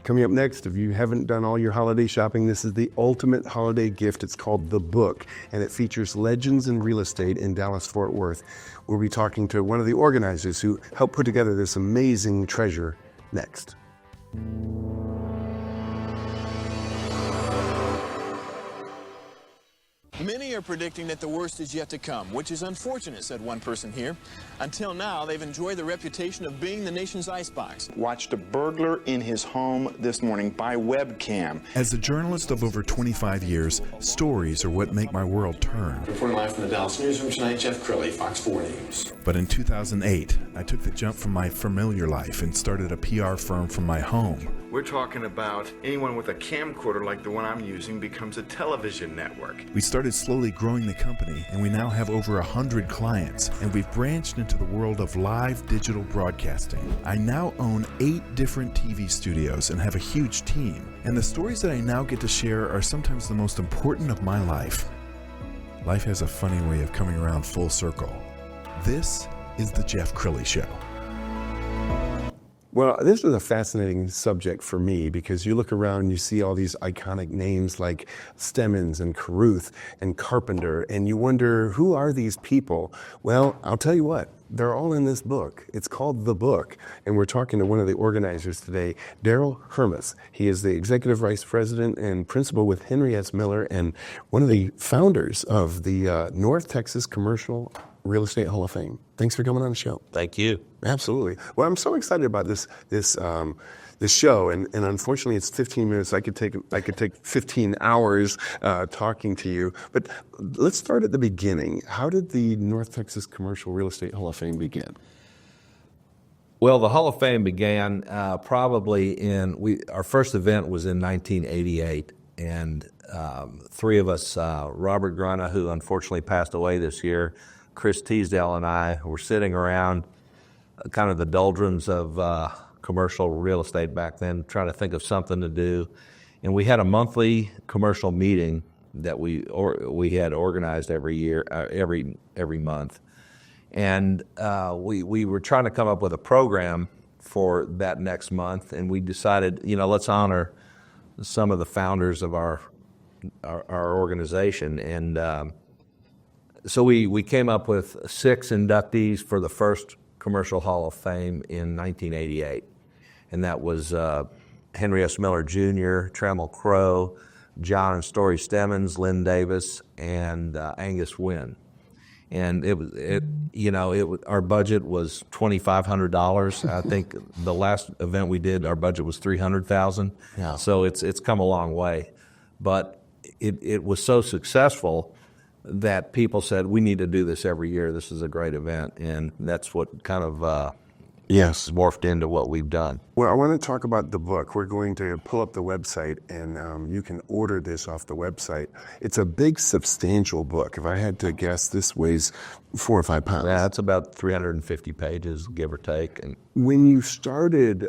Coming up next, if you haven't done all your holiday shopping, this is the ultimate holiday gift. It's called The Book, and it features legends in real estate in Dallas-Fort Worth. We'll be talking to one of the organizers who helped put together this amazing treasure next. Many are predicting that the worst is yet to come, which is unfortunate, said one person here. Until now, they've enjoyed the reputation of being the nation's icebox. Watched a burglar in his home this morning by webcam. As a journalist of over 25 years, stories are what make my world turn. Reporting live from the Dallas newsroom tonight, Jeff Crilley, Fox 4 News. But in 2008, I took the jump from my familiar life and started a PR firm from my home. We're talking about anyone with a camcorder like the one I'm using becomes a television network. We started slowly growing the company, and we now have over 100 clients, and we've branched into the world of live digital broadcasting. I now own 8 different TV studios and have a huge team, and the stories that I now get to share are sometimes the most important of my life. Life has a funny way of coming around full circle. This is The Jeff Crilley Show. Well, this is a fascinating subject for me because you look around and you see all these iconic names like Steadman and Carruth and Carpenter, and you wonder, who are these people? Well, I'll tell you what, they're all in this book. It's called The Book, and we're talking to one of the organizers today, Darrell Hurmis. He is the Executive Vice President and Principal with Henry S. Miller and one of the founders of the North Texas Commercial Real Estate Hall of Fame. Thanks for coming on the show. Thank you. Absolutely. Well, I'm so excited about this show, and unfortunately, it's 15 minutes. I could take 15 hours talking to you. But let's start at the beginning. How did the North Texas Commercial Real Estate Hall of Fame begin? Well, the Hall of Fame began probably our first event was in 1988, and 3 of us, Robert Grana, who unfortunately passed away this year, Chris Teasdale, and I were sitting around kind of the doldrums of commercial real estate back then, trying to think of something to do. And we had a monthly commercial meeting that we had organized every year, every month. And we were trying to come up with a program for that next month, and we decided, let's honor some of the founders of our organization. And so we came up with 6 inductees for the first Commercial Hall of Fame in 1988. And that was Henry S. Miller Jr., Trammell Crow, John and Story Steadman, Lynn Davis, and Angus Wynn. And our budget was $2,500. I think the last event we did, our budget was $300,000. Yeah. So it's come a long way. But it was so successful that people said, we need to do this every year. This is a great event. And that's what kind of morphed into what we've done. Well, I want to talk about the book. We're going to pull up the website, and you can order this off the website. It's a big, substantial book. If I had to guess, this weighs 4 or 5 pounds. Yeah, it's about 350 pages, give or take. And when you started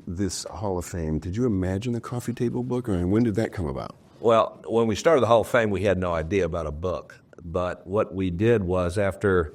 this Hall of Fame, did you imagine a coffee table book, or when did that come about? Well, when we started the Hall of Fame, we had no idea about a book. But what we did was after,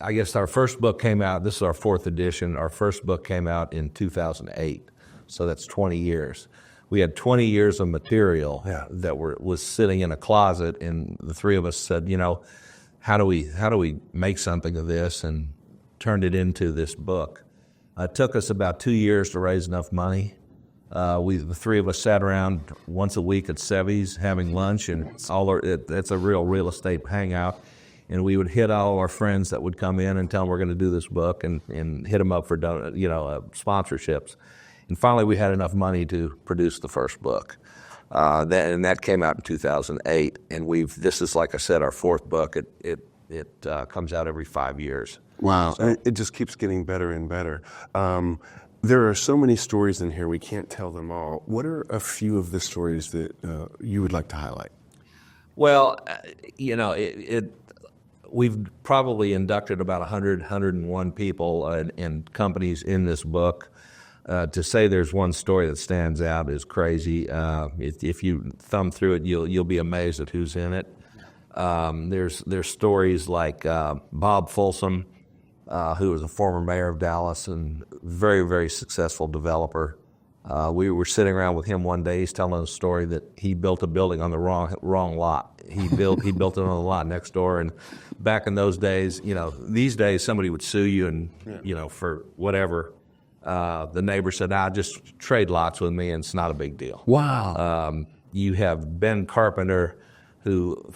I guess our first book came out, this is our 4th edition, our first book came out in 2008. So that's 20 years. We had 20 years of material that was sitting in a closet, and the 3 of us said, how do we make something of this, and turned it into this book. It took us about 2 years to raise enough money. The 3 of us sat around once a week at Sevy's having lunch, and it's a real estate hangout. And we would hit all our friends that would come in and tell them we're going to do this book, and hit them up for sponsorships. And finally, we had enough money to produce the first book. And that came out in 2008. And this is, like I said, our 4th book. It comes out every 5 years. Wow, so it just keeps getting better and better. There are so many stories in here, we can't tell them all. What are a few of the stories that you would like to highlight? Well, we've probably inducted about 101 people and companies in this book. To say there's one story that stands out is crazy. If you thumb through it, you'll be amazed at who's in it. There's stories like Bob Folsom, who was a former mayor of Dallas and very, very successful developer. We were sitting around with him one day. He's telling a story that he built a building on the wrong lot. He built it on the lot next door. And back in those days, these days somebody would sue you and for whatever. The neighbor said, just trade lots with me, and it's not a big deal. Wow. You have Ben Carpenter, who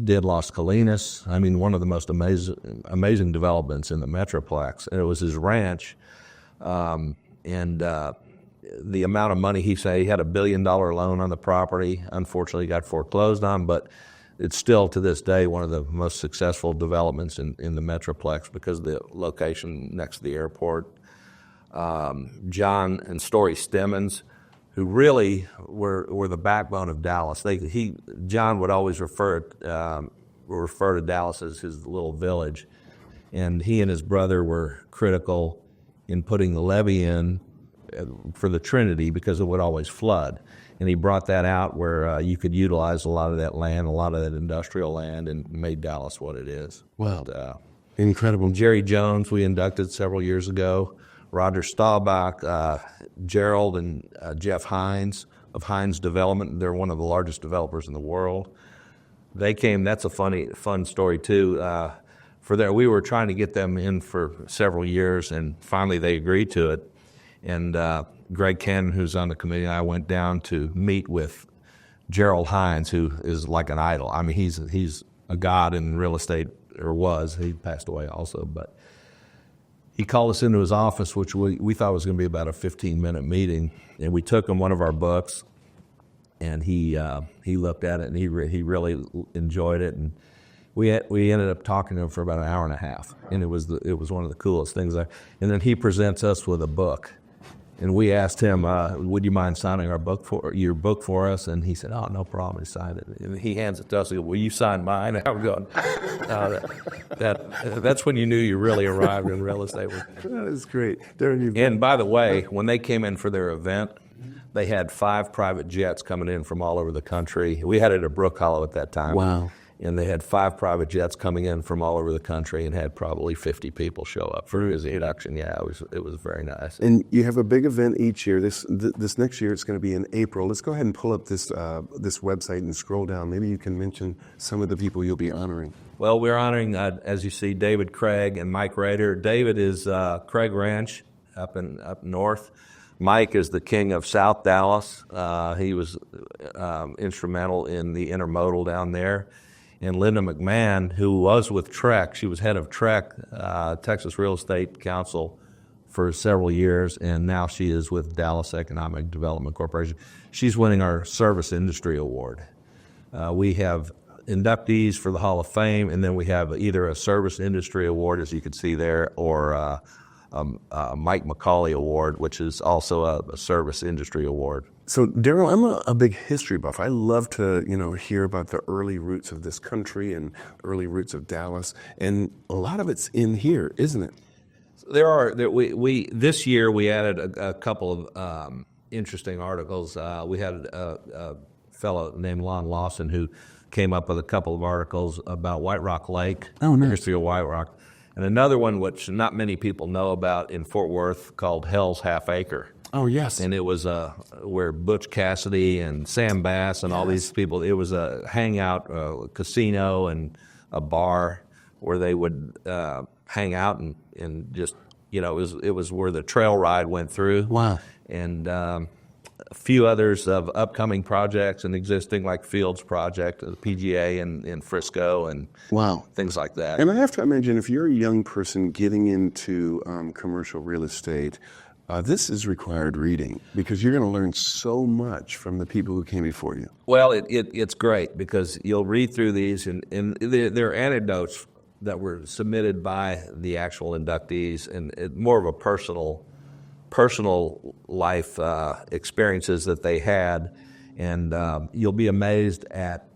did Las Colinas. I mean, one of the most amazing developments in the Metroplex. And it was his ranch. The amount of money he said, he had $1 billion loan on the property. Unfortunately, got foreclosed on, but it's still to this day one of the most successful developments in the Metroplex because of the location next to the airport. John and Story Steadman, who really were the backbone of Dallas. John would always refer to Dallas as his little village, and he and his brother were critical in putting the levee in for the Trinity because it would always flood. And he brought that out where you could utilize a lot of that land, a lot of that industrial land, and made Dallas what it is. Wow. And, incredible. Jerry Jones, we inducted several years ago. Roger Staubach, Gerald and Jeff Hines of Hines Development. They're one of the largest developers in the world. They came, that's a fun story too. We were trying to get them in for several years, and finally they agreed to it. And Greg Cannon, who's on the committee, and I went down to meet with Gerald Hines, who is like an idol. I mean, he's a god in real estate, or was. He passed away also, but he called us into his office, which we thought was going to be about a 15-minute meeting, and we took him one of our books, and he looked at it, and he really enjoyed it, and we ended up talking to him for about an hour and a half, and it was one of the coolest things. And then he presents us with a book, and we asked him, "Would you mind signing your book for us?" And he said, "Oh, no problem." He signed it, and he hands it to us. He goes, "Will you sign mine?" And I'm going, that's when you knew you really arrived in real estate. That is great. Darrell, and by the way, when they came in for their event, they had 5 private jets coming in from all over the country. We had it at Brook Hollow at that time. Wow. And they had 5 private jets coming in from all over the country, and had probably 50 people show up for his introduction. Yeah, it was very nice. And you have a big event each year. This next year it's going to be in April. Let's go ahead and pull up this website and scroll down. Maybe you can mention some of the people you'll be honoring. Well, we're honoring, as you see, David Craig and Mike Rader. David is Craig Ranch up north. Mike is the king of South Dallas. He was instrumental in the intermodal down there. And Linda McMahon, who was with TREC, she was head of TREC, Texas Real Estate Council, for several years, and now she is with Dallas Economic Development Corporation. She's winning our Service Industry Award. We have inductees for the Hall of Fame, and then we have either a Service Industry Award, as you can see there, or a Mike McCauley Award, which is also a Service Industry Award. So, Darrell, I'm a big history buff. I love to, hear about the early roots of this country and early roots of Dallas, and a lot of it's in here, isn't it? This year we added a couple of interesting articles. We had a fellow named Lon Lawson who came up with a couple of articles about White Rock Lake, the history of White Rock, and another one which not many people know about in Fort Worth called Hell's Half Acre. Oh, yes. And it was where Butch Cassidy and Sam Bass and all these people, it was a hangout, a casino and a bar where they would hang out and just, it was where the trail ride went through. Wow. And a few others of upcoming projects and existing, like Fields Project, the PGA in Frisco, and things like that. And I have to imagine, if you're a young person getting into commercial real estate, this is required reading, because you're going to learn so much from the people who came before you. Well, it's great because you'll read through these, and there are anecdotes that were submitted by the actual inductees, and more of a personal life experiences that they had, and you'll be amazed at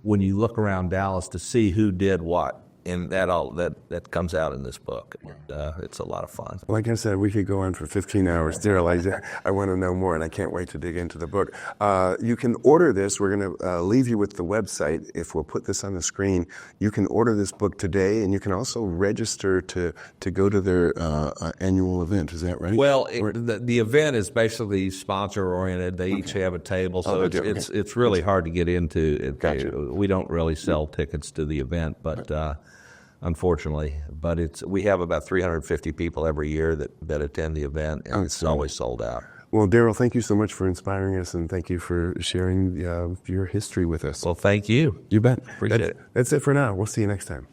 when you look around Dallas to see who did what. and that comes out in this book. It's a lot of fun. Like I said, we could go on for 15 hours. Darrell, I want to know more, and I can't wait to dig into the book. You can order this. We're going to leave you with the website. If we'll put this on the screen, you can order this book today, and you can also register to go to their annual event. Is that right? Well, the event is basically sponsor-oriented. They each have a table, so it's really hard to get into. Gotcha. We don't really sell tickets to the event, but unfortunately, we have about 350 people every year that attend the event, and it's always sold out. Well, Darrell, thank you so much for inspiring us, and thank you for sharing your history with us. Well, thank you. You bet. Appreciate it. That's it for now. We'll see you next time.